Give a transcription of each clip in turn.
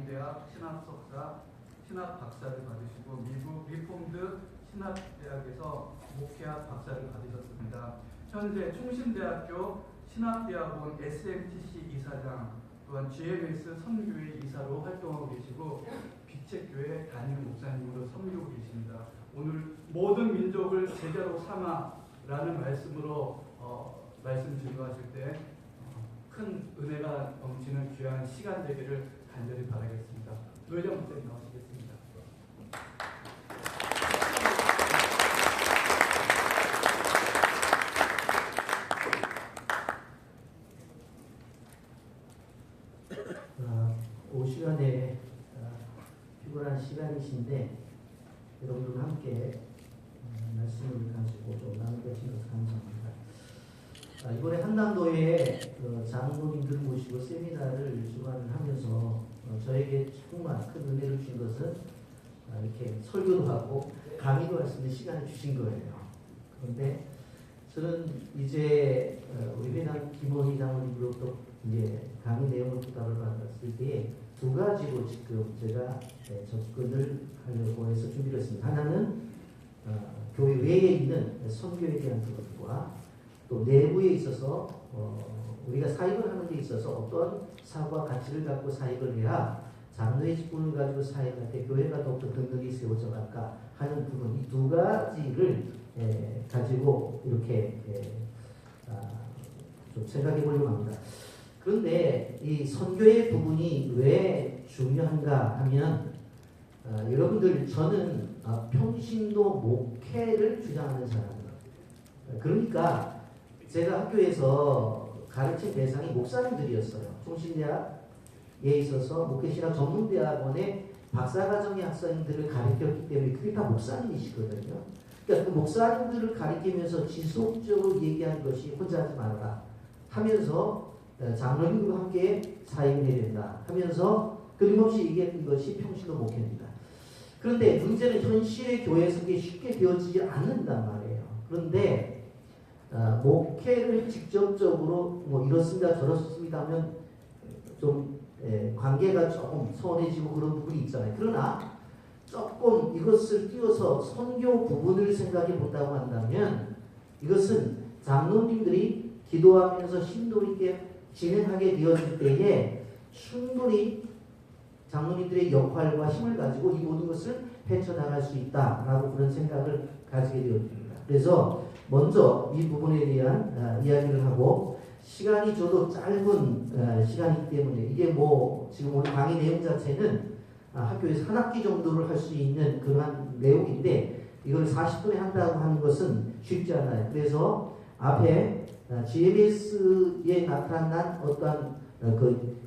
경희대학 신학석사, 신학박사를 받으시고 미국 리폼드 신학대학에서 목회학 박사를 받으셨습니다. 현재 충신대학교 신학대학원 SMTC 이사장, 또한 GMS 선교회 이사로 활동하고 계시고 빛책교회 담임 목사님으로 섬기고 계십니다. 오늘 모든 민족을 제자로 삼아라는 말씀으로 말씀 증거하실 때 큰 은혜가 넘치는 귀한 시간 되기를 간절히 바라겠습니다. 노회장 목사님 나오시겠습니다. 오후 시간에 피곤한 시간이신데 여러분들과 함께 말씀을 가지고 좀 나누신 것을 감사합니다. 이번에 한남도에 장로님들 모시고 세미나를 주관을 하면서 저에게 정말 큰 은혜를 준 것은 이렇게 설교도 하고 강의도 할 수 있는 시간을 주신 거예요. 그런데 저는 이제 우리 회장 김원희 장로님으로부터 이제 강의 내용을 부탁을 받았을 때에 두 가지로 지금 제가 접근을 하려고 해서 준비를 했습니다. 하나는 교회 외에 있는 선교에 대한 부분과 또 내부에 있어서 우리가 사역을 하는 데 있어서 어떤 사고와 가치를 갖고 사역을 해야 장로의 직분을 가지고 사역할 때 교회가 더욱더 든든히 세워져 갈까 하는 부분, 이 두 가지를 가지고 이렇게 좀 생각해 보려고 합니다. 그런데 이 선교의 부분이 왜 중요한가 하면 여러분들 저는 평신도 목회를 주장하는 사람입니다. 그러니까 제가 학교에서 가르친 대상이 목사님들이었어요. 충신대학에 있어서 목회신학 전문대학원의 박사과정의 학생들을 가르쳤기 때문에 그게 다 목사님이시거든요. 그러니까 그 목사님들을 가르치면서 지속적으로 얘기하는 것이 혼자 하지 말아라 하면서 장로님과 함께 사역을 해야 된다 하면서 끊임없이 얘기했던 것이 평신도 목회입니다. 그런데 문제는 현실의 교회에서 그게 쉽게 되어지지 않는단 말이에요. 그런데 목회를 직접적으로 뭐 이렇습니다 저렇습니다 하면 좀 관계가 조금 소원해지고 그런 부분이 있잖아요. 그러나 조금 이것을 띄워서 선교 부분을 생각해 본다고 한다면 이것은 장로님들이 기도하면서 심도 있게 진행하게 되어질 때에 충분히 장로님들의 역할과 힘을 가지고 이 모든 것을 헤쳐나갈 수 있다라고 그런 생각을 가지게 되었습니다. 그래서 먼저 이 부분에 대한 이야기를 하고 시간이 저도 짧은 시간이기 때문에 이게 뭐 지금 오늘 강의 내용 자체는 학교에서 한 학기 정도를 할 수 있는 그러한 내용인데 이걸 40분에 한다고 하는 것은 쉽지 않아요. 그래서 앞에 GMS에 나타난 어떤 그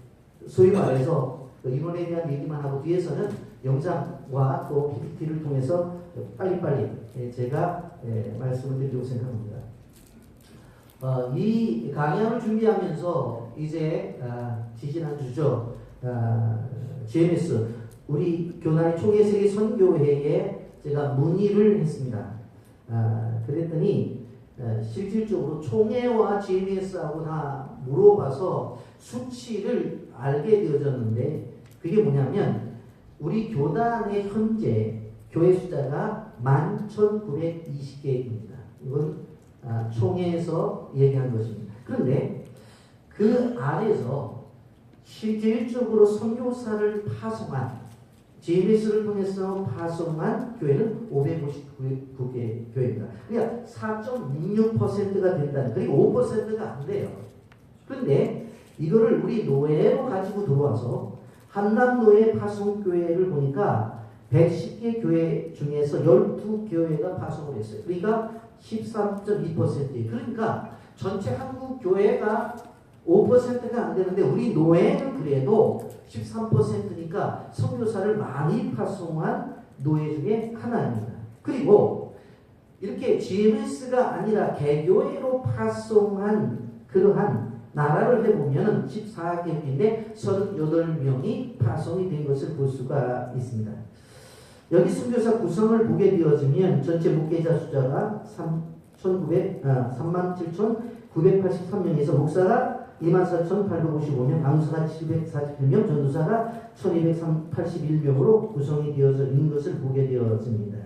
소위 말해서 그 이론에 대한 얘기만 하고 뒤에서는 영상과 또 PPT를 통해서 빨리빨리 제가 말씀을 드리려고 생각합니다. 이 강연을 준비하면서 이제 지지난주죠. GMS 우리 교단의 총회세계 선교회에 제가 문의를 했습니다. 그랬더니 실질적으로 총회와 GMS하고 다 물어봐서 수치를 알게 되어졌는데 그게 뭐냐면 우리 교단의 현재 교회 숫자가 11,920개입니다. 이건 총회에서 얘기한 것입니다. 그런데 그 안에서 실질적으로 선교사를 파송한 GMS를 통해서 파송한 교회는 559개 교회입니다. 그러니까 4.66%가 된다는, 그리고 5%가 안 돼요. 그런데 이거를 우리 노예로 가지고 들어와서 한남노예 파송교회를 보니까 110개 교회 중에서 12교회가 파송을 했어요. 그러니까 13.2%예요. 그러니까 전체 한국 교회가 5%가 안 되는데 우리 노예는 그래도 13%니까 선교사를 많이 파송한 노예 중에 하나입니다. 그리고 이렇게 GMS가 아니라 개교회로 파송한 그러한 나라를 해보면 14개국인데 38명이 파송이 된 것을 볼 수가 있습니다. 여기 선교사 구성을 보게 되어지면 전체 목회자 숫자가 37,983명에서 목사가 24,855명, ang수가 741명, 전도사가 1281명으로 구성이 되어져 있는 것을 보게 되어집니다.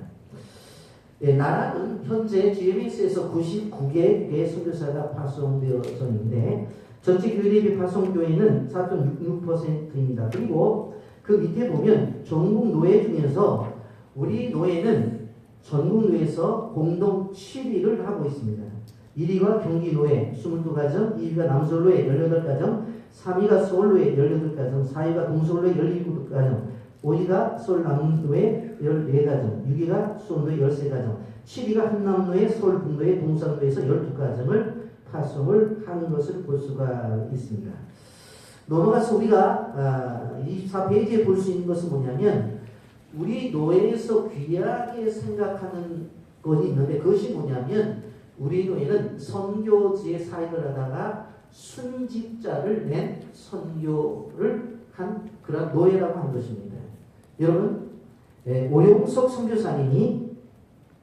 예, 나라는 현재 GMS에서 99개의 선교사가 파송되어져 있는데 전체 교회의 파송교회는 4.66%입니다. 그리고 그 밑에 보면 전국 노예 중에서 우리 노예는 전국 노예에서 공동 7위를 하고 있습니다. 1위가 경기 노예 22가정, 2위가 남서울 노예 18가정, 3위가 서울 노예 18가정, 4위가 동서울 노예 17가정, 5위가 서울 남노예 14가정, 6위가 수원 노예 13가정, 7위가 한남 노예, 서울 북노예, 동산 노예에서 12가정을 파송을 하는 것을 볼 수가 있습니다. 넘어가서 우리가 24페이지에 볼 수 있는 것은 뭐냐면 우리 노예에서 귀하게 생각하는 것이 있는데 그것이 뭐냐면 우리 노예는 선교지에 사역을 하다가 순직자를 낸 선교를 한 그런 노예라고 한 것입니다. 여러분 오용석 선교사님이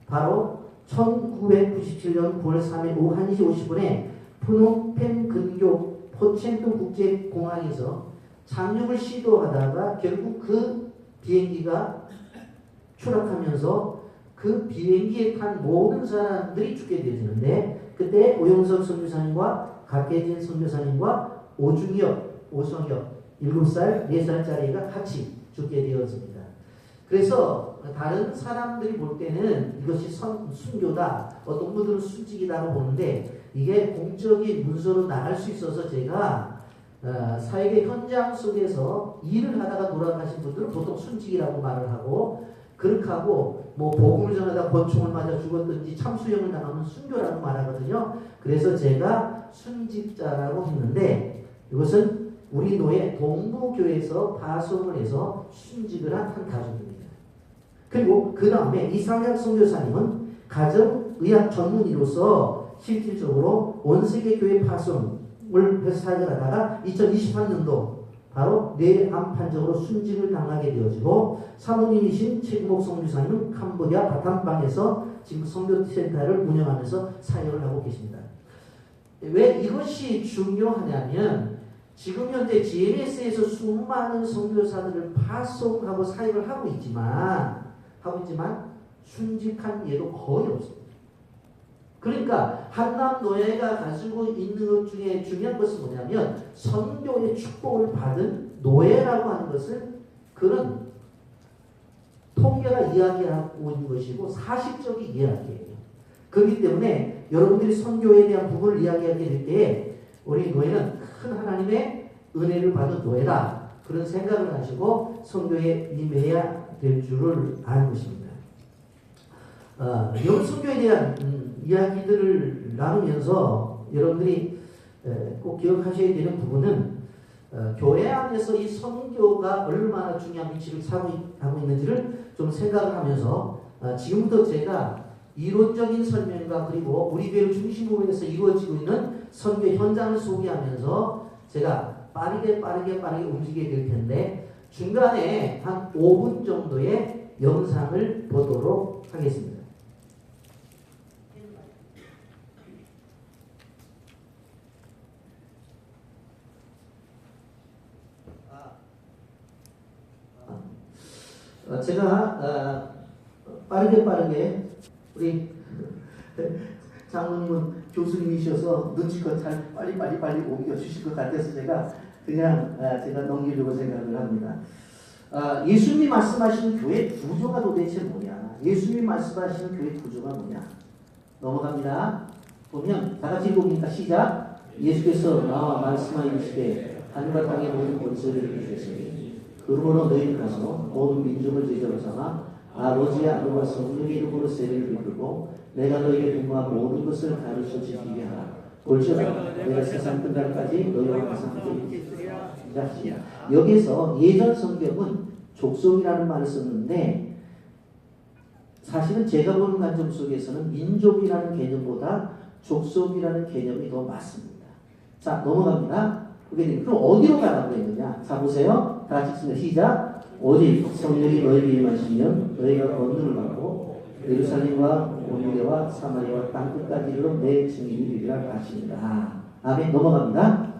바로 1997년 9월 3일 오후 1시 50분에 프놈펜 근교 포첸토 국제공항에서 착륙을 시도하다가 결국 그 비행기가 추락하면서 그 비행기에 탄 모든 사람들이 죽게 되어지는데 그때 오용석 선교사님과 박혜진 선교사님과 오중엽, 오성엽 7살, 4살짜리가 같이 죽게 되었습니다. 그래서 다른 사람들이 볼 때는 이것이 순교다, 어떤 분들은 순직이라고 보는데 이게 공적인 문서로 나갈 수 있어서 제가 사역의 현장 속에서 일을 하다가 돌아가신 분들은 보통 순직이라고 말을 하고 그렇게 하고 뭐 복음을 전하다 권총을 맞아 죽었든지 참수형을 당하면 순교라고 말하거든요. 그래서 제가 순직자라고 했는데 이것은 우리 노예 동부교회에서 파송을 해서 순직을 한 가족입니다. 그리고 그 다음에 이상혁 선교사님은 가정의학 전문의로서 실질적으로 온세계 교회 파송을 해서 사역을 하다가 2023년도 바로 뇌암 판정으로 순직을 당하게 되어지고 사모님이신 최국목 선교사님은 캄보디아 바탐방에서 지금 선교센터를 운영하면서 사역을 하고 계십니다. 왜 이것이 중요하냐면 지금 현재 GMS에서 수많은 선교사들을 파송하고 사역을 하고 있지만 순직한 예도 거의 없습니다. 그러니까 한남 노예가 가지고 있는 것 중에 중요한 것은 뭐냐면 선교의 축복을 받은 노예라고 하는 것을 그런 통계가 이야기하고 있는 것이고 사실적인 이야기예요. 그렇기 때문에 여러분들이 선교에 대한 부분을 이야기하게 될 때에 우리 노예는 큰 하나님의 은혜를 받은 노예다. 그런 생각을 하시고 선교에 임해야 될 줄을 아는 것입니다. 영선교에 대한 이야기들을 나누면서 여러분들이 꼭 기억하셔야 되는 부분은 교회 안에서 이 선교가 얼마나 중요한 위치를 하고 있는지를 좀 생각을 하면서 지금부터 제가 이론적인 설명과 그리고 우리 교회를 중심으로 해서 이루어지고 있는 선교 현장을 소개하면서 제가 빠르게 움직이게 될 텐데 중간에 한 5분 정도의 영상을 보도록 하겠습니다. 제가 빠르게 우리 장로님은 교수님이셔서 눈치껏 잘 빨리 옮겨주실 것 같아서 제가 그냥 제가 넘기려고 생각을 합니다. 예수님이 말씀하시는 교회 구조가 도대체 뭐냐? 예수님이 말씀하시는 교회 구조가 뭐냐? 넘어갑니다. 보면 다 같이 읽어보니까 시작. 예수께서 나와 말씀하여 이르시되 하늘과 땅의 모든 권세를 주셨으니 그러므로 너희는 가서 모든 민족을 제자로 삼아 아버지의 아들과 성령의 이름으로 세례를 베풀고 내가 너희에게 분부한 모든 것을 가르쳐 지키게 하라. 볼지어다 내가 세상 끝날까지 너희와 항상 함께 있으리라. 여기서 예전 성경은 족속이라는 말을 썼는데 사실은 제가 보는 관점 속에서는 민족이라는 개념보다 족속이라는 개념이 더 맞습니다. 자, 넘어갑니다. 그럼 어디로 가라고 했느냐? 자, 보세요. 다 같이 읽습니다. 시작. 오직 성령이 너희에게 임하시면 너희가 권능을 받고 예루살렘과 온 유대와 사마리아와 땅끝까지 이르러 내 증인이 되리라 하십니다. 아멘. 넘어갑니다.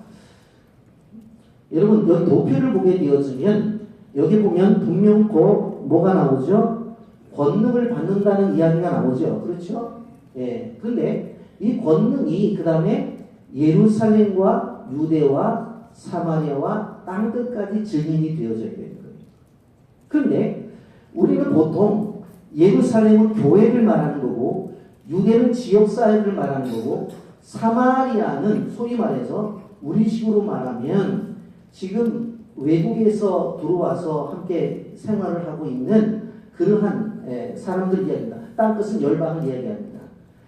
여러분 여기 도표를 보게 되어지면 여기 보면 분명 뭐가 나오죠? 권능을 받는다는 이야기가 나오죠. 그렇죠? 예. 그런데 이 권능이 그 다음에 예루살렘과 유대와 사마리아와 땅 끝까지 증인이 되어져야 되는 거예요. 그런데 우리는 보통 예루살렘은 교회를 말하는 거고 유대는 지역사회를 말하는 거고 사마리아는 소위 말해서 우리식으로 말하면 지금 외국에서 들어와서 함께 생활을 하고 있는 그러한 사람들 이야기입니다. 땅끝은 열방을 이야기합니다.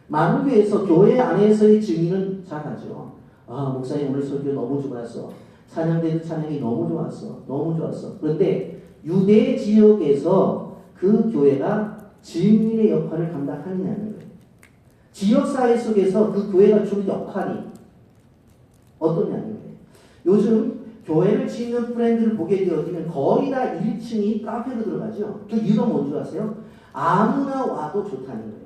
많은 교회에서 교회 안에서의 증인은 잘하죠. 아, 목사님 오늘 설교 너무 좋았어. 찬양대도 찬양이 너무 좋았어. 너무 좋았어. 그런데 유대 지역에서 그 교회가 증인의 역할을 감당하느냐는 거예요. 지역사회 속에서 그 교회가 주는 역할이 어떠냐는 거예요. 요즘 교회를 짓는 브랜드를 보게 되어지면 거의 다 1층이 카페로 들어가죠. 그 이유가 뭔지 아세요? 아무나 와도 좋다는 거예요.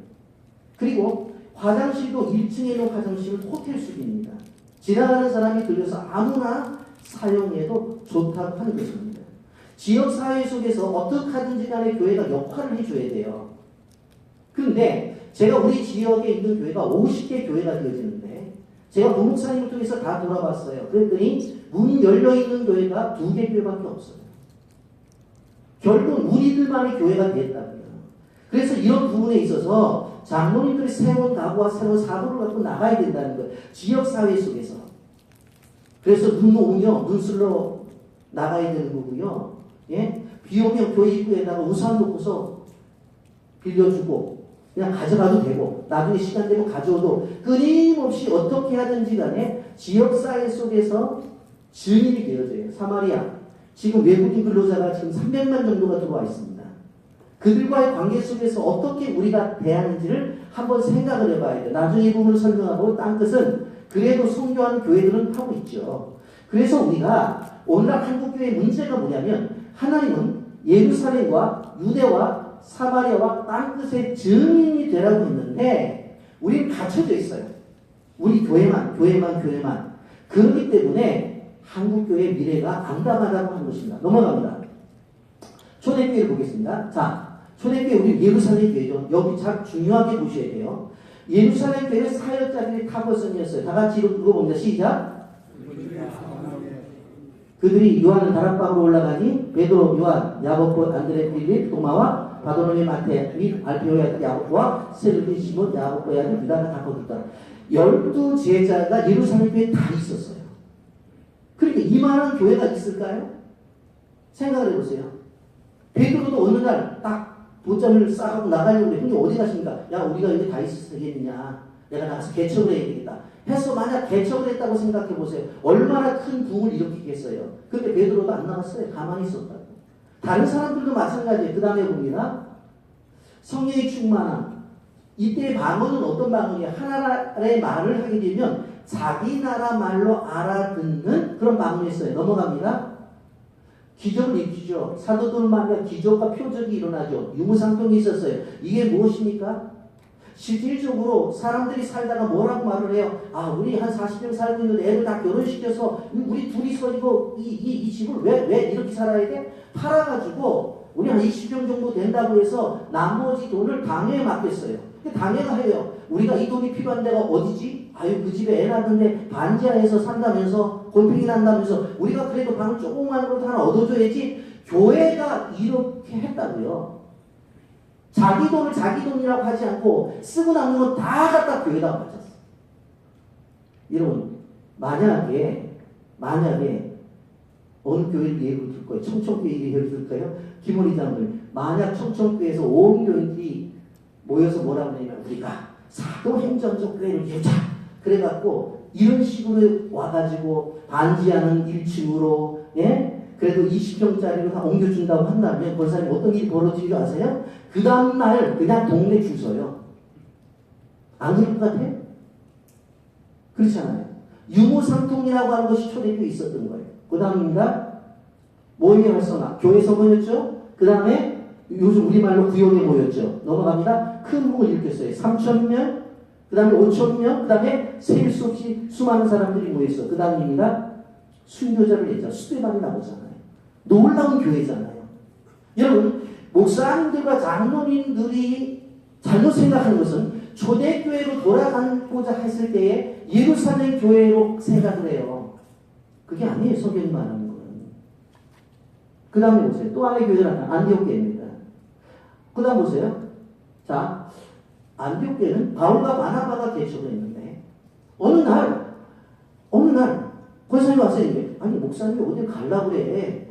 그리고 화장실도 1층에 있는 화장실은 호텔 수준입니다. 지나가는 사람이 들려서 아무나 사용해도 좋다고 하는 것입니다. 지역사회 속에서 어떻게 하든지 간에 교회가 역할을 해줘야 돼요. 그런데 제가 우리 지역에 있는 교회가 50개 교회가 되어지는데 제가 부목사님을 통해서 다 돌아봤어요. 그랬더니 문이 열려있는 교회가 2개 교회밖에 없어요. 결국 우리들만의 교회가 됐다고요. 그래서 이런 부분에 있어서 장로님들이 새로운 각오와 새로운 사고를 갖고 나가야 된다는 거예요. 지역사회 속에서. 그래서 눈 쓸러 나가야 되는 거고요. 예? 비 오면 교회 입구에다가 우산 놓고서 빌려주고 그냥 가져가도 되고 나중에 시간 되면 가져오도 끊임없이 어떻게 하든지 간에 지역사회 속에서 증인이 되어져요. 사마리아 지금 외국인 근로자가 지금 300만 정도가 들어와 있습니다. 그들과의 관계 속에서 어떻게 우리가 대하는지를 한번 생각을 해봐야 돼요. 나중에 이 부분을 설명하고 땅끝은 그래도 선교하는 교회들은 하고 있죠. 그래서 우리가 오늘날 한국교회의 문제가 뭐냐면 하나님은 예루살렘과 유대와 사마리아와 땅끝의 증인이 되라고 했는데 우리는 갇혀져 있어요. 우리 교회만. 그렇기 때문에 한국교회의 미래가 암담하다고 하는 것입니다. 넘어갑니다. 초대교회를 보겠습니다. 자, 초대교회 우리 예루살렘 교회죠. 여기 참 중요하게 보셔야 돼요. 예루살렘 교회는 사역자들이 타버선이었어요. 다 같이 읽어봅니다. 시작. 그들이 요한을 다락방으로 올라가니 베드로, 요한, 야고보, 안드레, 빌립, 도마와 바도로의 마태 및 알페오의 아들 야고보와 세르기 시몬, 야고보의 아들 유다가 다 거기 있더라. 12 제자가 예루살렘 교회에 다 있었어요. 그러니까 이만한 교회가 있을까요? 생각을 해보세요. 베드로도 어느 날 딱 보짬을 싸가고 나가려고 그래. 형님 어디 가십니까? 야 우리가 여기 다 있어서 되겠느냐. 내가 나가서 개척을 해야 되겠다. 해서 만약 개척을 했다고 생각해보세요. 얼마나 큰 부흥을 일으키겠어요. 근데 베드로도 안 나갔어요. 가만히 있었다고. 다른 사람들도 마찬가지예요. 그 다음에 봅니다. 성령의 충만함. 이때의 방언은 어떤 방언이에요? 하나의 말을 하게 되면 자기 나라 말로 알아듣는 그런 방언이었어요. 넘어갑니다. 기적을 일으키죠. 사도들만의 기적과 표적이 일어나죠. 유무상통이 있었어요. 이게 무엇입니까? 실질적으로 사람들이 살다가 뭐라고 말을 해요? 아, 우리 한 40명 살고 있는데 애들 다 결혼시켜서 우리 둘이서 이 집을 왜 이렇게 살아야 돼? 팔아가지고 우리 한 20명 정도 된다고 해서 나머지 돈을 당회에 맡겼어요. 당회가 해요. 우리가 이 돈이 필요한 데가 어디지? 아유, 그 집에 애 낳는데 반지하에서 산다면서 골팽이 난다면서 우리가 그래도 방을 조그만 거라도 하나 얻어줘야지. 교회가 이렇게 했다고요. 자기 돈을 자기 돈이라고 하지 않고 쓰고 남는 건 다 갖다 교회에다 바쳤어. 여러분 만약에 어느 교회를 예를 들 거예요? 청천교회 예를 들까요? 김원희장을 만약 청천교회에서 온 교인들이 모여서 뭐라고 하냐면 우리가 사도행전적 교회를 열자. 그래갖고 이런 식으로 와가지고 반지하는 1층으로 예? 그래도 20평짜리로 다 옮겨준다고 한다면 그 사람이 어떤 일이 벌어지는 줄 아세요? 그 다음날 그냥 동네 줄 서요. 안 그럴 것 같아요? 그렇잖아요. 유무상통이라고 하는 것이 초대교회에 있었던 거예요. 그 다음입니다. 모임의 활성화. 교회에서 모였죠. 그 다음에 요즘 우리말로 구역에 모였죠. 넘어갑니다. 큰 부흥을 일으켰어요. 3,000명, 그 다음에 5,000명, 그 다음에 셀 수 없이 수많은 사람들이 모였어요. 그 다음입니다. 순교자를 냈잖아요. 스데반이 나오잖아요. 놀라운 교회잖아요. 여러분, 목사님들과 장로님들이 잘못 생각하는 것은 초대교회로 돌아가고자 했을 때에 예루살렘 교회로 생각을 해요. 그게 아니에요. 성경이 말하는 거는. 그 다음에 보세요. 또 하나의 교회는 안디옥 교회입니다. 그 다음 보세요. 자, 안디옥 교회는 바울과 바나바가 개척을 했는데 어느 날 권사님이 왔어요. 아니 목사님이 어디 가려고 그래.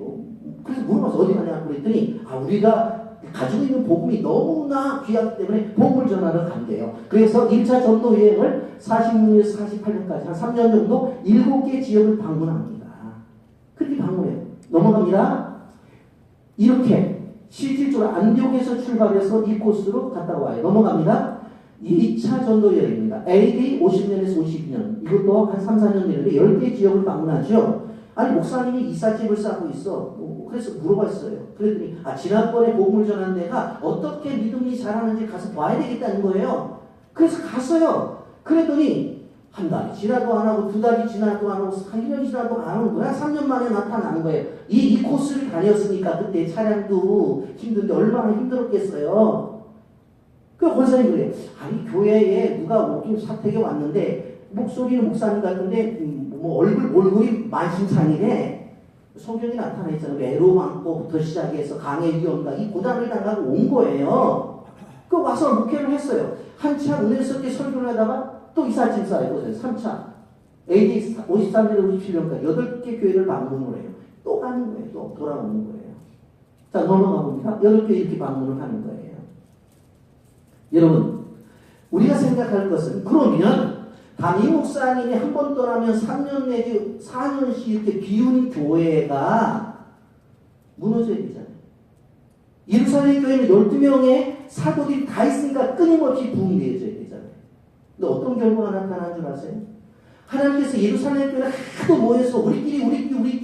그래서 물어봐서 어디 가냐고 그랬더니 우리가 가지고 있는 복음이 너무나 귀하기 때문에 복음을 전하러 간대요. 그래서 1차 전도 여행을 46년에서 48년까지 한 3년 정도 7개 지역을 방문합니다. 그렇게 방문해요. 넘어갑니다. 이렇게 실질적으로 안디옥에서 출발해서 이 코스로 갔다 와요. 넘어갑니다. 2차 전도 여행입니다. AD 50년에서 52년. 이것도 한 3, 4년 되는데 10개 지역을 방문하죠. 아니 목사님이 이삿집을 싸고 있어. 그래서 물어봤어요. 그랬더니 지난번에 복음을 전한 데가 어떻게 믿음이 자라는지 가서 봐야 되겠다는 거예요. 그래서 갔어요. 그랬더니 한 달이 지나도 안 하고 2달이 지나도 안 하고 1년이 지나도 안 하는 거야. 3년 만에 나타나는 거예요. 이 코스를 다녔으니까 그때 차량도 힘든데 얼마나 힘들었겠어요. 그 권사님 그래요. 아니 교회에 누가 오긴 사택에 왔는데 목소리는 목사님 같은데 얼굴이 만신창이래. 성경이 나타나 있잖아요. 외로움 안고부터 시작해서 강의 위험과 이 고단을 당하고 온 거예요. 그 와서 목회를 했어요. 한참 은혜스럽게 설교를 하다가 또 이삿짐 싸요. 보세요. 3차. AD 53년, 57년까지 8개 교회를 방문을 해요. 또 가는 거예요. 또 돌아오는 거예요. 자, 넘어가 봅니다. 8개 이렇게 방문을 하는 거예요. 여러분, 우리가 생각할 것은 그러면 담임 목사님이 한 번 떠나면 3년 내지 4년씩 이렇게 비운 교회가 무너져야 되잖아요. 예루살렘 교회는 12명의 사도들이 다 있으니까 끊임없이 부흥되어져야 되잖아요. 근데 어떤 결과가 나타나는 줄 아세요? 하나님께서 예루살렘 교회를 하도 모여서 우리끼리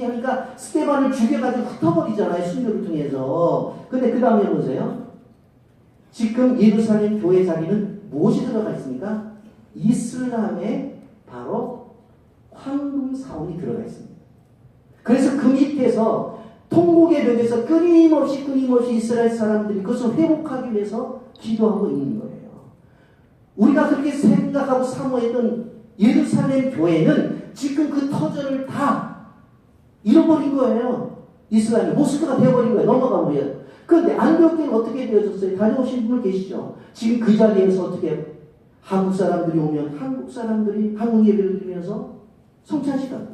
하니까 스데반을 죽여가지고 흩어버리잖아요. 순교를 통해서. 근데 그 다음에 보세요. 지금 예루살렘 교회 자리는 무엇이 들어가 있습니까? 이슬람의 바로 황금 사원이 들어가 있습니다. 그래서 그 밑에서 통곡의 벽에서 끊임없이 이스라엘 사람들이 그것을 회복하기 위해서 기도하고 있는 거예요. 우리가 그렇게 생각하고 사모했던 예루살렘 교회는 지금 그 터전을 다 잃어버린 거예요. 이스라엘이 모스크가 되어버린 거예요. 넘어가 버려요. 그런데 안디옥교회는 어떻게 되어졌어요? 다녀오신 분 계시죠? 지금 그 자리에서 어떻게 해요? 한국 사람들이 오면 한국 예배를 드리면서 성찬식 하고,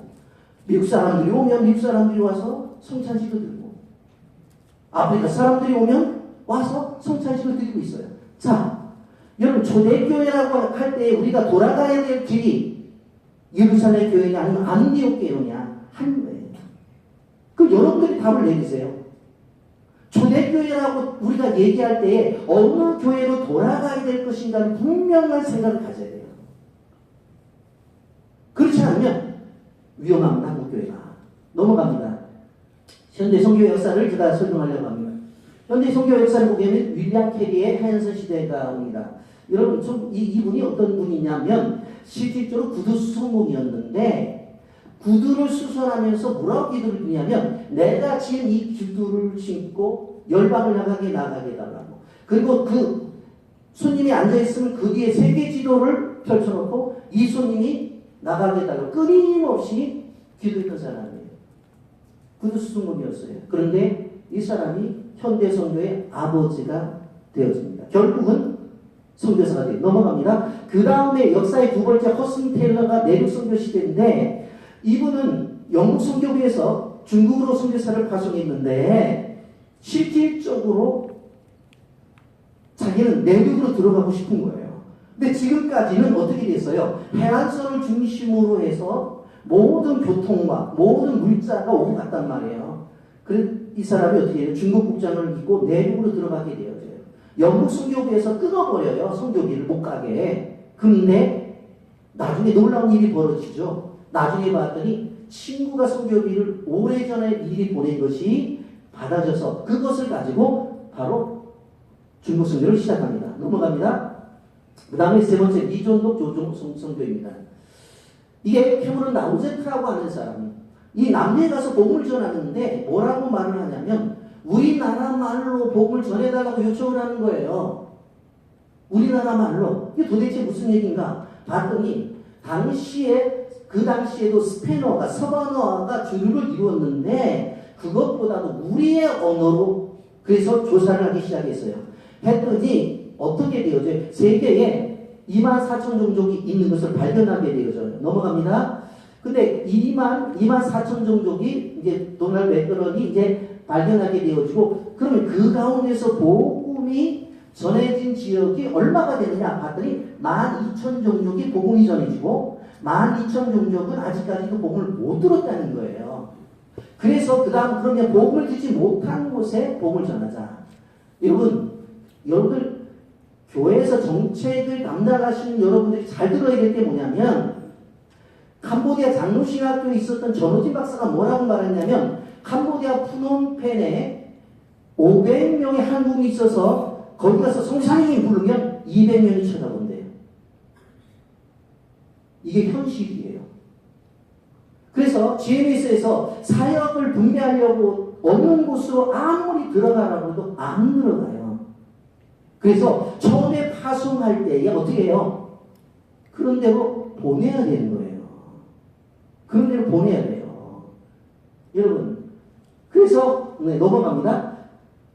미국 사람들이 오면 미국 사람들이 와서 성찬식을 드리고, 아프리카 사람들이 오면 와서 성찬식을 드리고 있어요. 자, 여러분 초대교회라고 할 때 우리가 돌아가야 될 길이 예루살렘 교회냐 아니면 안디옥 교회냐 하는 거예요. 그럼 여러분들이 답을 내주세요. 초대교회라고 우리가 얘기할 때에 어느 교회로 돌아가야 될 것인가는 분명한 생각을 가져야 돼요. 그렇지 않으면 위험합니다. 한국교회가. 넘어갑니다. 현대 선교 역사를 제가 설명하려고 합니다. 현대 선교 역사를 보게 되면 윌리엄 캐리의 하얀선 시대가 옵니다. 여러분 이분이 어떤 분이냐면 실질적으로 구두 수송공이었는데 구두를 수선하면서 뭐라고 기도를 드냐면 내가 지은 이 구두를 신고 열방을 나가게 해달라고. 그리고 그 손님이 앉아있으면 그 뒤에 세계 지도를 펼쳐놓고 이 손님이 나가게 해달라고 끊임없이 기도했던 사람이에요. 구두 수송공이었어요. 그런데 이 사람이 현대 선교의 아버지가 되었습니다. 결국은 선교사가 돼요. 넘어갑니다. 그 다음에 역사의 두 번째 허슨 테일러가 내륙 선교 시대인데 이분은 영국 선교부에서 중국으로 선교사를 파송했는데 실질적으로 자기는 내륙으로 들어가고 싶은 거예요. 근데 지금까지는 어떻게 됐어요? 해안선을 중심으로 해서 모든 교통과 모든 물자가 오고 갔단 말이에요. 그래서 이 사람이 어떻게 해요? 중국 국장을 입고 내륙으로 들어가게 되어져요. 영국 선교부에서 끊어버려요. 선교기를 못 가게. 근데 나중에 놀라운 일이 벌어지죠. 나중에 봤더니 친구가 선교비를 오래전에 미리 보낸 것이 받아져서 그것을 가지고 바로 중국 선교를 시작합니다. 넘어갑니다. 그 다음에 세 번째 미존독 조종 선교입니다. 이게 캐머런 나우제트라고 하는 사람이 이 남미에 가서 복음을 전하는데 뭐라고 말을 하냐면 우리나라 말로 복음을 전해달라고 요청을 하는 거예요. 우리나라 말로. 이게 도대체 무슨 얘기인가 봤더니 그 당시에도 스페인어가 서바너어가 주류를 이루었는데 그것보다도 우리의 언어로 그래서 조사를 하기 시작했어요. 했더니 어떻게 되어져요? 세계에 24,000 종족이 있는 것을 발견하게 되어져요. 넘어갑니다. 근데 24,000 종족이 이제 도널드 맥거런이 이제 발견하게 되어지고 그러면 그 가운데서 복음이 전해진 지역이 얼마가 되느냐 봤더니 12,000 종족이 복음이 전해지고 12,000 종족은 아직까지도 복음을 못 들었다는 거예요. 그래서 그 다음 그러면 복음을 듣지 못한 곳에 복음을 전하자. 여러분들 교회에서 정책을 담당하시는 여러분들이 잘 들어야 될 게 뭐냐면 캄보디아 장로신학교에 있었던 전호진 박사가 뭐라고 말했냐면 캄보디아 푸놈펜에 500명의 한국인이 있어서 거기 가서 성사님이 부르면 200명이 쳐다본대요. 이게 현실이에요. 그래서 GMS에서 사역을 분배하려고 어느 곳으로 아무리 들어가라고 해도 안 들어가요. 그래서 처음에 파송할 때에 어떻게 해요? 그런 데로 보내야 되는 거예요. 그런 데로 보내야 돼요. 여러분, 그래서 넘어갑니다.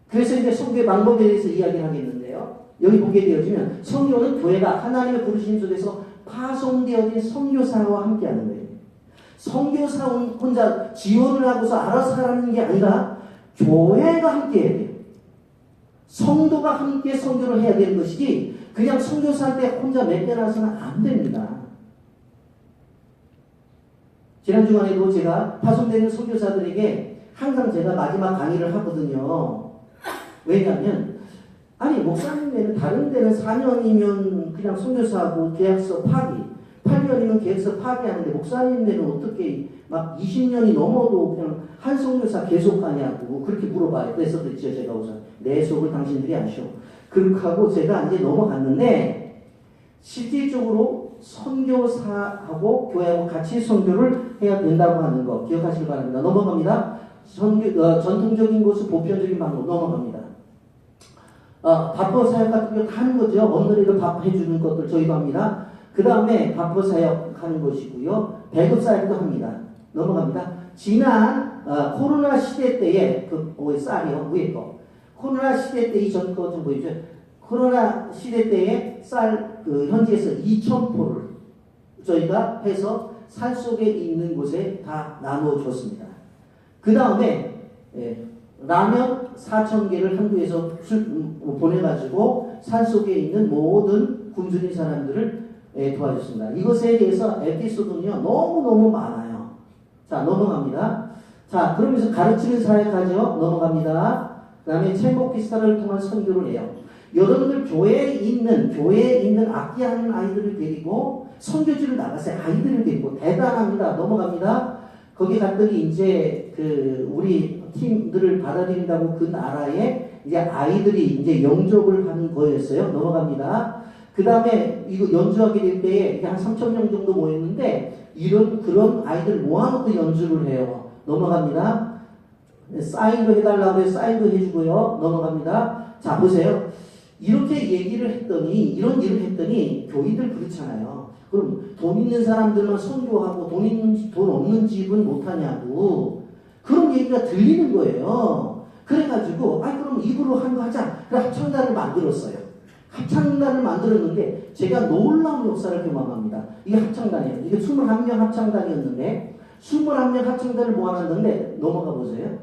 그래서 이제 선교의 방법에 대해서 이야기를 하겠는데요. 여기 보게 되어지면 선교는 교회가 하나님의 부르심 속에서 파송되어진 선교사와 함께하는 거예요. 선교사 혼자 지원을 하고서 알아서 하라는 게 아니라 교회가 함께 해야 돼요. 성도가 함께 선교를 해야 되는 것이지 그냥 선교사한테 혼자 맡겨놔서는 안 됩니다. 지난 주간에도 제가 파송되는 선교사들에게 항상 제가 마지막 강의를 하거든요. 왜냐하면 아니 목사님들은 다른 데는 4년이면 그냥 선교사하고 계약서 파기 8년이면 계약서 파기하는데 목사님들은 어떻게 막 20년이 넘어도 그냥 한 선교사 계속하냐고 그렇게 물어봐요. 그래서 그랬죠. 제가 우선 내 속을 당신들이 아시오. 그렇게 하고 제가 이제 넘어갔는데 실질적으로 선교사하고 교회하고 같이 선교를 해야 된다고 하는 거 기억하시기 바랍니다. 넘어갑니다. 전통적인 것은 보편적인 방법 넘어갑니다. 바퍼 사역 같은 거 하는 거죠. 언어리를 밥 해주는 것들 저희도 합니다. 그 다음에 바퍼 사역 하는 것이고요. 배급 사역도 합니다. 넘어갑니다. 지난 코로나 시대 때에 쌀이요 위에 거 코로나 시대 때 이 전 거 좀 보이죠. 코로나 시대 때에 쌀 현지에서 2,000포를 저희가 해서 산 속에 있는 곳에 다 나누어 줬습니다. 그 다음에 라면 4,000개를 한국에서 보내가지고 산 속에 있는 모든 굶주린 사람들을 도와줬습니다. 이것에 대해서 에피소드는요 너무너무 많아요. 자 넘어갑니다. 자 그러면서 가르치는 사역하죠. 넘어갑니다. 그 다음에 체목기사를 통한 선교를 해요. 여러분들 교회에 있는 악기하는 아이들을 데리고 선교지를 나가세요. 아이들을 데리고 대단합니다. 넘어갑니다. 거기 갔더니 이제 우리 팀들을 받아들인다고 그 나라에 이제 아이들이 이제 영접을 하는 거였어요. 넘어갑니다. 그 다음에 이거 연주하게 될 때에 한 3,000명 정도 모였는데 그런 아이들 모아놓고 연주를 해요. 넘어갑니다. 사인도 해달라고 해서 사인도 해주고요. 넘어갑니다. 자 보세요. 이렇게 얘기를 했더니 이런 일을 했더니 교회들 그렇잖아요. 그럼 돈 있는 사람들만 선교하고 돈 없는 집은 못하냐고 그런 얘기가 들리는 거예요. 그래가지고 그럼 입으로 한 거 하자. 그래 합창단을 만들었어요. 합창단을 만들었는데 제가 놀라운 역사를 경험합니다. 이게 합창단이에요. 이게 21명 합창단이었는데 21명 합창단을 모아놨는데 넘어가 보세요.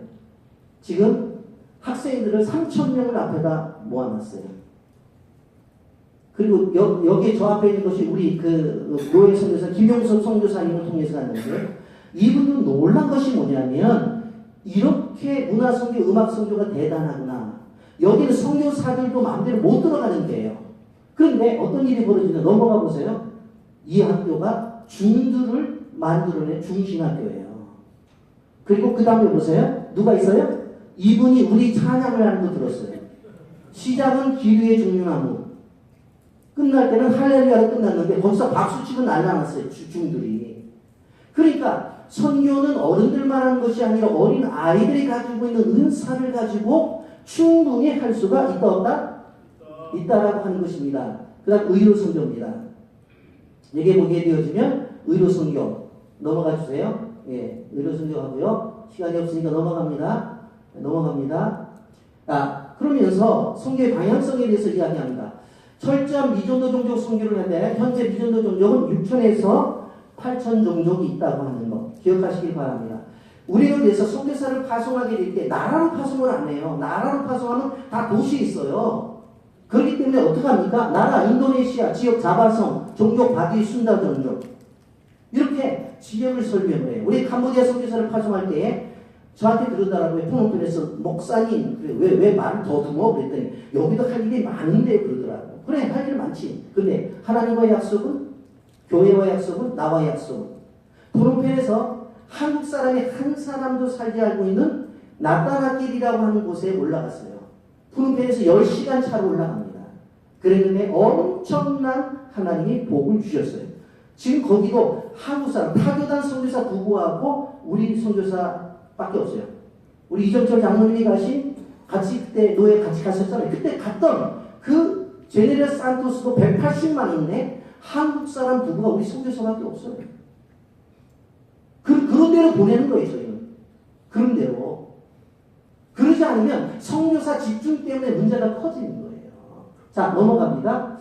지금 학생들을 3,000명을 앞에다 모아놨어요. 그리고 여기에 저 앞에 있는 것이 우리 노예 선교사 김용섭 선교사님을 통해서 하는데 이분도 놀란 것이 뭐냐면 이렇게 문화 선교, 음악 선교가 대단하구나. 여기는 선교사들도 마음대로 못 들어가는 데예요. 그런데 어떤 일이 벌어지냐 넘어가 보세요. 이 학교가 중들을 만들어낸 중신학교예요. 그리고 그 다음에 보세요. 누가 있어요? 이분이 우리 찬양을 하는 거 들었어요. 시작은 기류의 종류나무. 끝날 때는 할렐루야로 끝났는데 거기서 박수치고 날라났어요. 중들이. 그러니까 선교는 어른들만 하는 것이 아니라 어린 아이들이 가지고 있는 은사를 가지고 충분히 할 수가 있다 없다? 있다라고 하는 것입니다. 그 다음 의로 선교입니다. 여기에 보게 되어지면 의로 선교 넘어가 주세요. 예, 의로 선교하고요. 시간이 없으니까 넘어갑니다. 그러면서 선교의 방향성에 대해서 이야기합니다. 철저한 미전도 종족 선교를 하는데 현재 미전도 종족은 6천에서 8천 종족이 있다고 하는 거 기억하시길 바랍니다. 우리는 그래서 선교사를 파송하게 될 때 나라로 파송을 안 해요. 나라로 파송하면 다 도시에 있어요. 그렇기 때문에 어떻게 합니까? 나라 인도네시아 지역 자바성 종족 바디 순다 종족 이렇게 지역을 설명을 해요. 우리 캄보디아 선교사를 파송할 때 저한테 그러더라고요. 푸놈펜에서 목사님 그래, 왜 말을 더듬어? 그랬더니 여기도 할 일이 많은데 그러더라고요. 그래 할 일 많지. 근데 하나님과의 약속은 교회와의 약속은 나와의 약속은 푸놈펜에서 한국 사람이 한 사람도 살지 알고 있는 나타나길이라고 하는 곳에 올라갔어요. 푸놈펜에서 10시간 차로 올라갑니다. 그랬는데 엄청난 하나님이 복을 주셨어요. 지금 거기도 한국 사람 타교단 선교사 부부하고 우리 선교사밖에 없어요. 우리 이정철 장로님이 같이 그때 노예 같이 가셨잖아요. 그때 갔던 그 제네레 산토스도 180만 있네. 한국 사람 부부가 우리 선교사밖에 없어요. 그런 대로 보내는 거예요, 저희는. 그런 대로. 그러지 않으면 선교사 집중 때문에 문제가 커지는 거예요. 자, 넘어갑니다.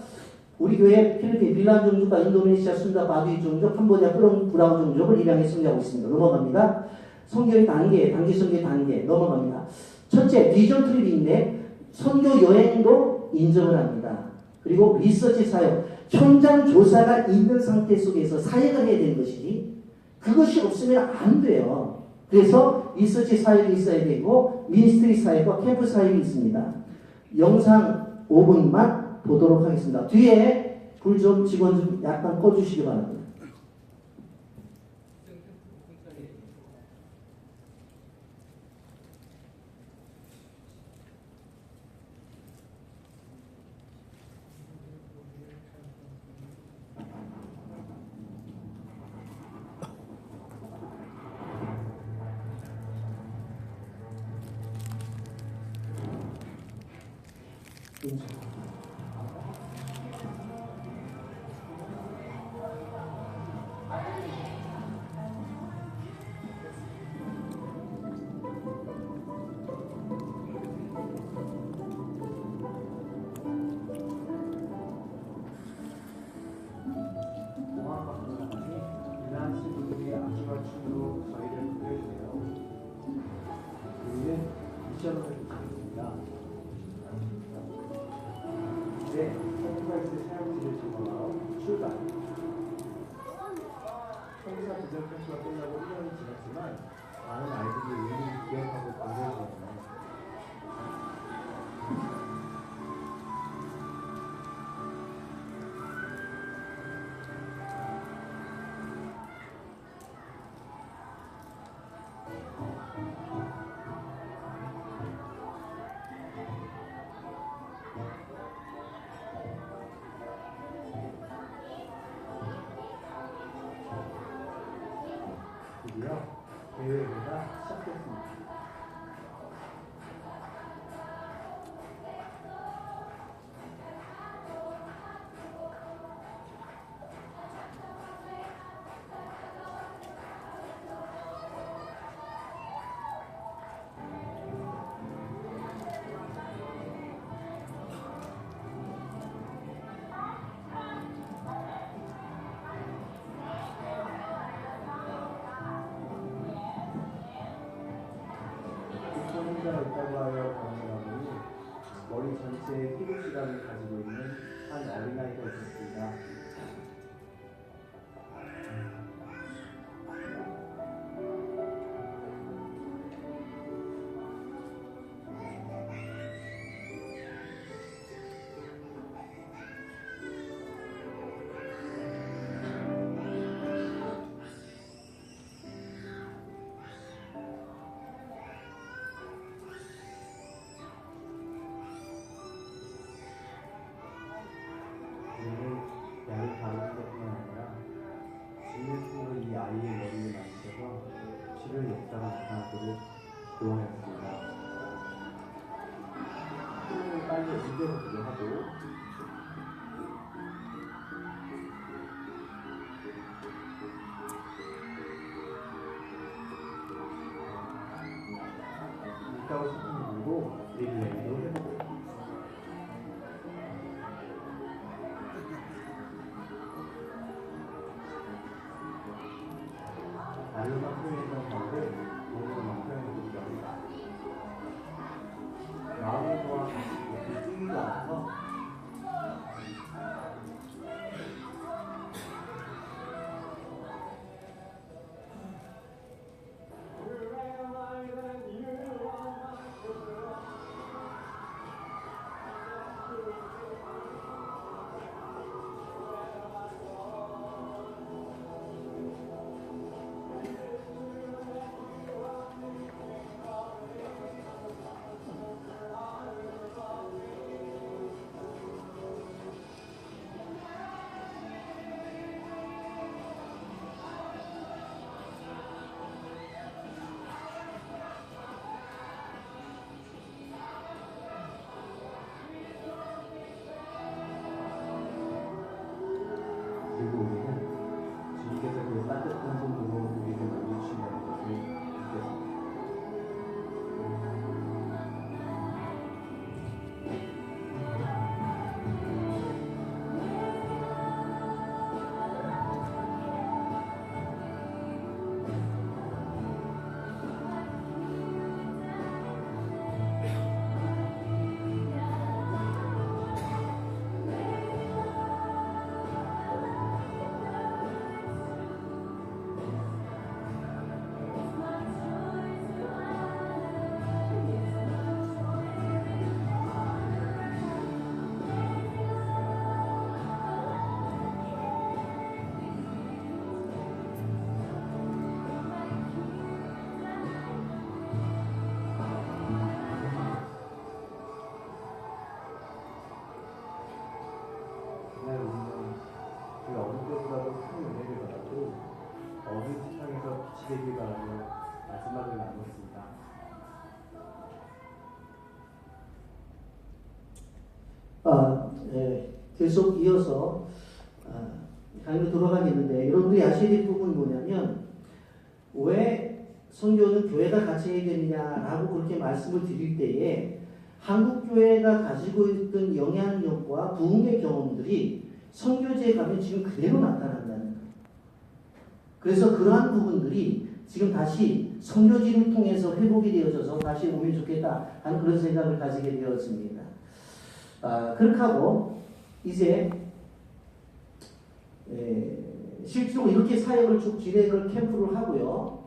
우리 교회 필리핀 빌란 종족과 인도네시아 순다 바두이 종족, 캄보디아 프롬 브라운 종족을 입양해 선교하고 있습니다. 넘어갑니다. 선교의 단계 선교의 단계 넘어갑니다. 첫째, 비전 트립인데 선교 여행도 인정을 합니다. 그리고 리서치 사역, 현장 조사가 있는 상태 속에서 사역을 해야 되는 것이지 그것이 없으면 안 돼요. 그래서 리서치 사역이 있어야 되고 미니스트리 사역과 캠프 사역이 있습니다. 영상 5분만 보도록 하겠습니다. 뒤에 불 좀 직원 좀 약간 꺼주시기 바랍니다. 많은 아이들이 이미 기억하고 공부해주거든요. 드디어 대회가 시작됐습니다. 혼자 있다고 하여 건너가보니 머리 전체에 피부 질환을 가지고 있는 한 어린아이가 있었습니다. 빨리 옮겨보기도 하고 있다고 싶으면 들고 얘기도 해보고 말로만 표현했던 것을 몸으로만 표현해보기도 합니다. 마음과 같이 이렇게 뛰기도 않아서 그리고 우리는 주님께서 그 따뜻한 손으로 우리를 만져주신다는 것을 느꼈습니다. 그날 우리는 그 어느 때보다도 큰 은혜를 받았고 어느 세상에서 빛이 되길 바라며 마지막을 나눴습니다. 계속 이어서 강의로 돌아가겠는데 여러분들이 아셔야 될 부분은 뭐냐면 왜 선교는 교회가 같이 해야 되느냐라고 그렇게 말씀을 드릴 때에 한국 교회가 가지고 있던 영향력과 부흥의 경험들이 선교지에 가면 지금 그대로 나타난다는 거예요. 그래서 그러한 부분들이 지금 다시 선교지를 통해서 회복이 되어져서 다시 오면 좋겠다 하는 그런 생각을 가지게 되었습니다. 그렇게 하고 이제 실제로 이렇게 사역을 쭉 진행을 캠프를 하고요.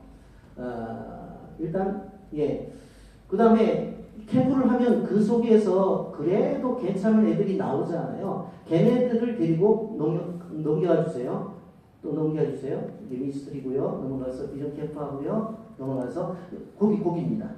일단 그 다음에 캠프를 하면 그 속에서 그래도 괜찮은 애들이 나오잖아요. 걔네들을 데리고 넘겨와 주세요. 또 넘겨와 주세요. 이게 미스트리고요. 넘어가서 비전 캠프 하고요. 넘어가서 거기입니다.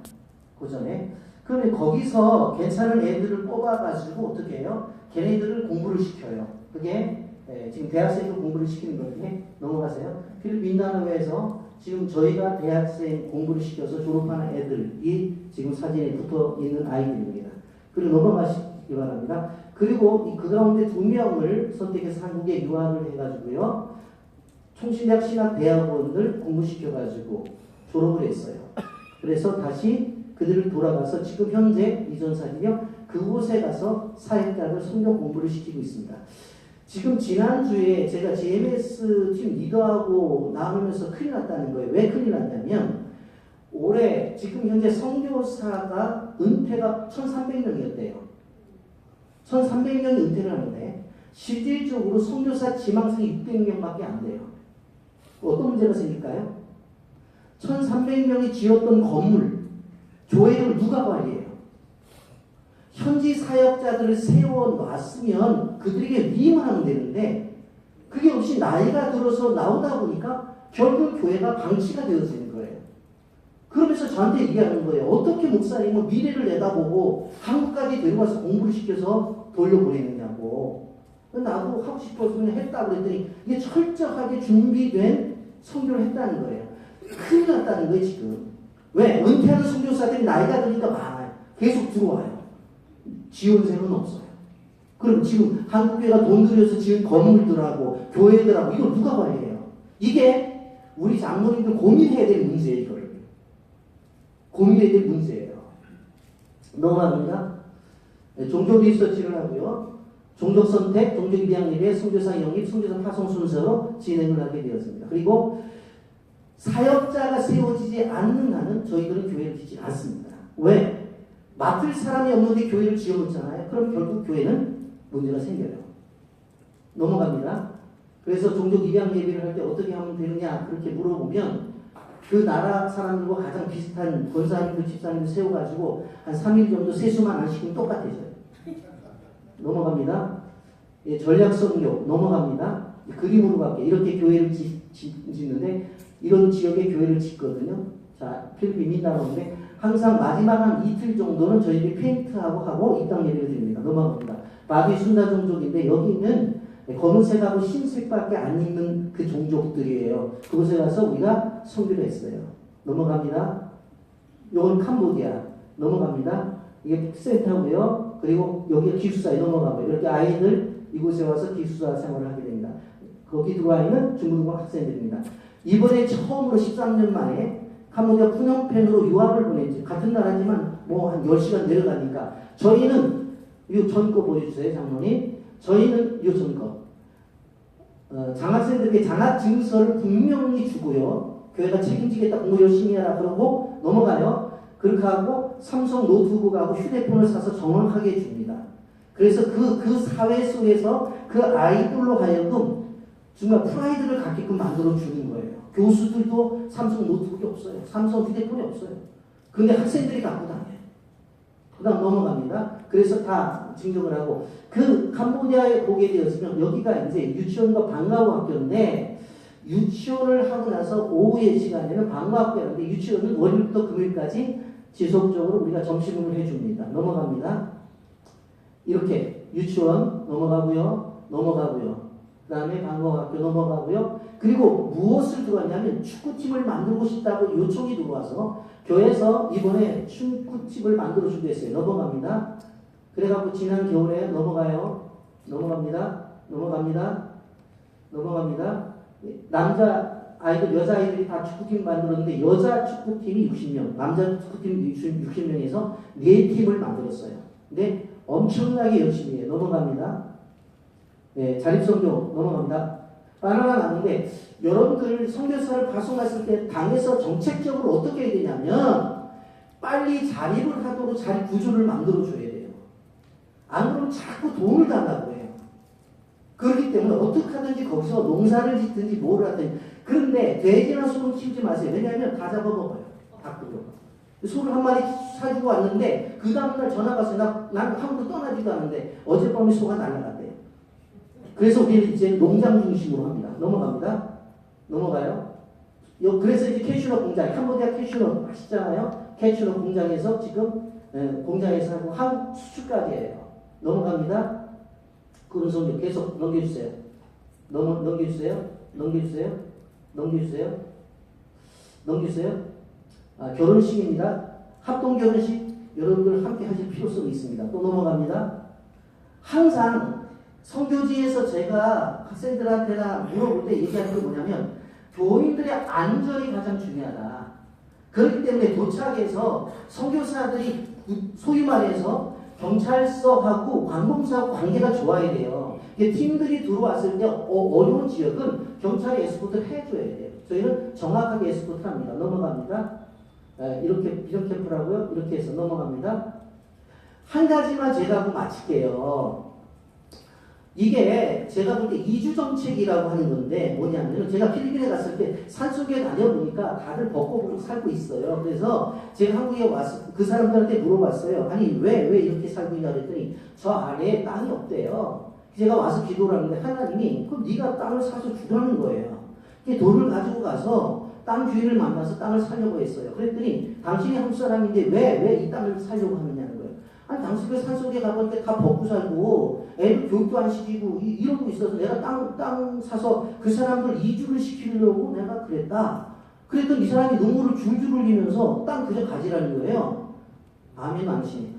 그 전에. 그러면 거기서 괜찮은 애들을 뽑아가지고 어떻게 해요? 걔네들을 공부를 시켜요. 그게 지금 대학생도 공부를 시키는 건데 넘어가세요. 필리핀 나라에서 지금 저희가 대학생 공부를 시켜서 졸업하는 애들이 지금 사진에 붙어 있는 아이들입니다. 그리고 넘어가시기 바랍니다. 그리고 그 가운데 2명을 선택해서 한국에 유학을 해가지고요. 총신대학 신학대학원을 공부시켜가지고 졸업을 했어요. 그래서 다시 그들을 돌아가서 지금 현재 이전 사진이요. 그곳에 가서 사역자들 선교 공부를 시키고 있습니다. 지금 지난주에 제가 GMS 팀 리더하고 나누면서 큰일 났다는 거예요. 왜 큰일 났냐면 올해 지금 현재 선교사가 은퇴가 1,300명이었대요. 1,300명이 은퇴를 하는데 실질적으로 선교사 지망생이 600명밖에 안 돼요. 어떤 문제가 생길까요? 1,300명이 지었던 건물, 교회를 누가 관리해요? 현지 사역자들을 세워놨으면 그들에게 위임을 하면 되는데 그게 없이 나이가 들어서 나오다 보니까 결국 교회가 방치가 되어지는 거예요. 그러면서 저한테 얘기하는 거예요. 어떻게 목사님은 미래를 내다보고 한국까지 데려가서 공부를 시켜서 돌려보내느냐고. 나도 하고 싶어서 그냥 했다고 그랬더니 이게 철저하게 준비된 선교를 했다는 거예요. 큰일 났다는 거예요 지금. 왜? 은퇴하는 선교사들이 나이가 드니까 많아요. 계속 들어와요. 지원세는 없어요. 그럼 지금 한국교회가 돈 들여서 지은 건물들하고 교회들하고 이걸 누가 관리해요? 이게 우리 장로님들 고민해야 될 문제예요. 이거를 고민해야 될 문제예요. 넘어갑니다. 네, 종족 리서치를 하고요. 종족 선택, 종족 입양 예배, 선교사 영입, 선교사 파송 순서로 진행을 하게 되었습니다. 그리고 사역자가 세워지지 않는 한은 저희들은 교회를 짓지 않습니다. 왜? 맡을 사람이 없는데 교회를 지어놓잖아요. 그럼 결국 교회는 문제가 생겨요. 넘어갑니다. 그래서 종족 입양 예배를 할 때 어떻게 하면 되느냐 그렇게 물어보면 그 나라 사람들과 가장 비슷한 권사님들, 집사님들 세워가지고 한 3일 정도 세수만 안 시키면 똑같아져요. 넘어갑니다. 예, 전략선교 넘어갑니다. 그림으로 갈게요. 이렇게 교회를 짓는데 이런 지역에 교회를 짓거든요. 자, 필리핀 민다나오인데 항상 마지막 한 이틀 정도는 저희들이 페인트하고 하고 입당 예배를 드립니다. 넘어갑니다. 바비 순다 종족인데 여기는 검은색하고 흰색밖에 안 입는 그 종족들이에요. 그곳에 가서 우리가 선교를 했어요. 넘어갑니다. 요건 캄보디아. 넘어갑니다. 이게 센터고요. 그리고 여기가 기숙사에 넘어가고요. 이렇게 아이들 이곳에 와서 기숙사 생활을 하게 됩니다. 거기 들어와 있는 중국어 학생들입니다. 이번에 처음으로 13년 만에 캄보디아 푸놈펜으로 유학을 보냈지. 같은 나라지만 뭐 한 10시간 내려가니까 저희는 이 전거 보여주세요, 장로님. 저희는 이 전거 장학생들에게 장학 증서를 분명히 주고요. 교회가 책임지겠다, 공부 열심히 해라 그러고 넘어가요. 그렇게 하고 삼성 노트북하고 휴대폰을 사서 정확하게 줍니다. 그래서 그 사회 속에서 그 아이들로 하여금 정말 프라이드를 갖게끔 만들어 주는 거예요. 교수들도 삼성 노트북이 없어요. 삼성 휴대폰이 없어요. 근데 학생들이 갖고 다녀요. 그 다음 넘어갑니다. 그래서 다 증정을 하고 그 캄보디아에 보게 되었으면 여기가 이제 유치원과 방과후 학교인데 유치원을 하고 나서 오후의 시간에는 방과학교인데 유치원은 월요일부터 금요일까지 지속적으로 우리가 점심을 해줍니다. 넘어갑니다. 이렇게 유치원 넘어가고요. 그 다음에 방과학교 넘어가고요. 그리고 무엇을 들어왔냐면 축구팀을 만들고 싶다고 요청이 들어와서 교회에서 이번에 축구팀을 만들어주기로 했어요. 넘어갑니다. 그래갖고 지난 겨울에 넘어갑니다. 남자 아이들, 여자 아이들이 다 축구팀 만들었는데 여자 축구팀이 60명, 남자 축구팀 60명에서 4팀을 만들었어요. 근데 엄청나게 열심히 해요. 넘어갑니다. 네, 자립성교 넘어갑니다. 바나나 나는데 여러분들 선교사를 파송했을 때 당에서 정책적으로 어떻게 해야 되냐면 빨리 자립을 하도록 자립 구조를 만들어줘야 돼요. 안 그러면 자꾸 돈을 달라고 해요. 그렇기 때문에 어떻게 하든지 거기서 농사를 짓든지 뭐를 하든지. 그런데 돼지나 소는 키우지 마세요. 왜냐하면 다 잡아먹어요. 닭들요. 소를 한 마리 사주고 왔는데 그 다음날 전화가 왔어요. 난 한국도 떠나지도 않는데 어젯밤에 소가 날아갔대요. 그래서 우리는 이제 농장 중심으로 합니다. 넘어가요. 그래서 이제 캐슈넛 공장, 캄보디아 캐슈넛 아시잖아요. 캐슈넛 공장에서 지금 공장에서 하고 한국 수출까지 해요. 넘어갑니다. 그런 계속 넘겨주세요. 넘겨주세요. 결혼식입니다. 합동 결혼식 여러분들 함께 하실 필요성이 있습니다. 또 넘어갑니다. 항상 선교지에서 제가 학생들한테나 물어볼 때 얘기하는 게 뭐냐면 교인들의 안전이 가장 중요하다. 그렇기 때문에 도착해서 선교사들이 소위 말해서 경찰서하고 관공서하고 관계가 좋아야 돼요. 팀들이 들어왔을 때 어려운 지역은 경찰이 에스코트를 해줘야 돼요. 저희는 정확하게 에스코트를 합니다. 넘어갑니다. 이렇게 비전 캠프라고요. 이렇게 해서 넘어갑니다. 한 가지만 제가 하고 마칠게요. 이게 제가 볼 때 이주 정책이라고 하는 건데 뭐냐면 제가 필리핀에 갔을 때 산속에 다녀보니까 다들 벚꽃으로 살고 있어요. 그래서 제가 한국에 와서 그 사람들한테 물어봤어요. 아니 왜 이렇게 살고 있냐 그랬더니 저 아래에 땅이 없대요. 제가 와서 기도를 하는데 하나님이 그럼 네가 땅을 사서 주라는 거예요. 돌을 가지고 가서 땅 주인을 만나서 땅을 사려고 했어요. 그랬더니 당신이 한국 사람인데 왜 이 땅을 사려고 하느냐는 거예요. 아니 당신 그 산속에 가보니까 다 벗고 살고 애들 교육도 안 시키고 이러고 있어서 내가 땅 사서 그 사람들 이주를 시키려고 내가 그랬다. 그랬더니 이 사람이 눈물을 줄줄 흘리면서 땅 그저 가지라는 거예요. 아멘 당신.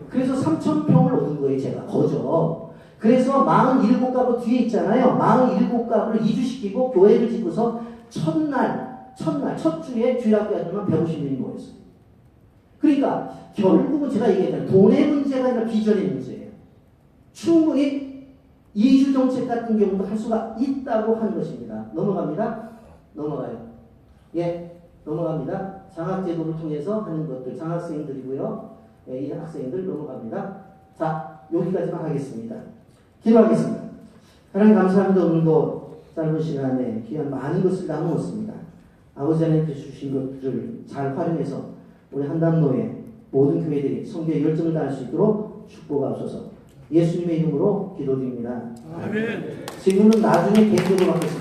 그래서 3,000평을 얻은 거예요, 제가. 거저. 그래서 47가구 뒤에 있잖아요. 47가구를 이주시키고 교회를 짓고서 첫 주에 주일학교 애들만 150명이 모였어요. 그러니까 결국은 제가 얘기했잖아요. 돈의 문제가 아니라 비전의 문제예요. 충분히 이주 정책 같은 경우도 할 수가 있다고 하는 것입니다. 넘어갑니다. 넘어가요. 예, 넘어갑니다. 장학제도를 통해서 하는 것들, 장학생들이고요. 예, 이 학생들 넘어갑니다. 자, 여기까지만 하겠습니다. 기도하겠습니다. 하나님 감사합니다. 오늘도 짧은 시간에 귀한 많은 것을 나누었습니다. 아버지 하나님께 주신 것들을 잘 활용해서 우리 한담로의 모든 교회들이 선교에 열정을 다할 수 있도록 축복하소서. 예수님의 이름으로 기도드립니다. 아멘. 질문은 나중에 개인적으로 받겠습니다.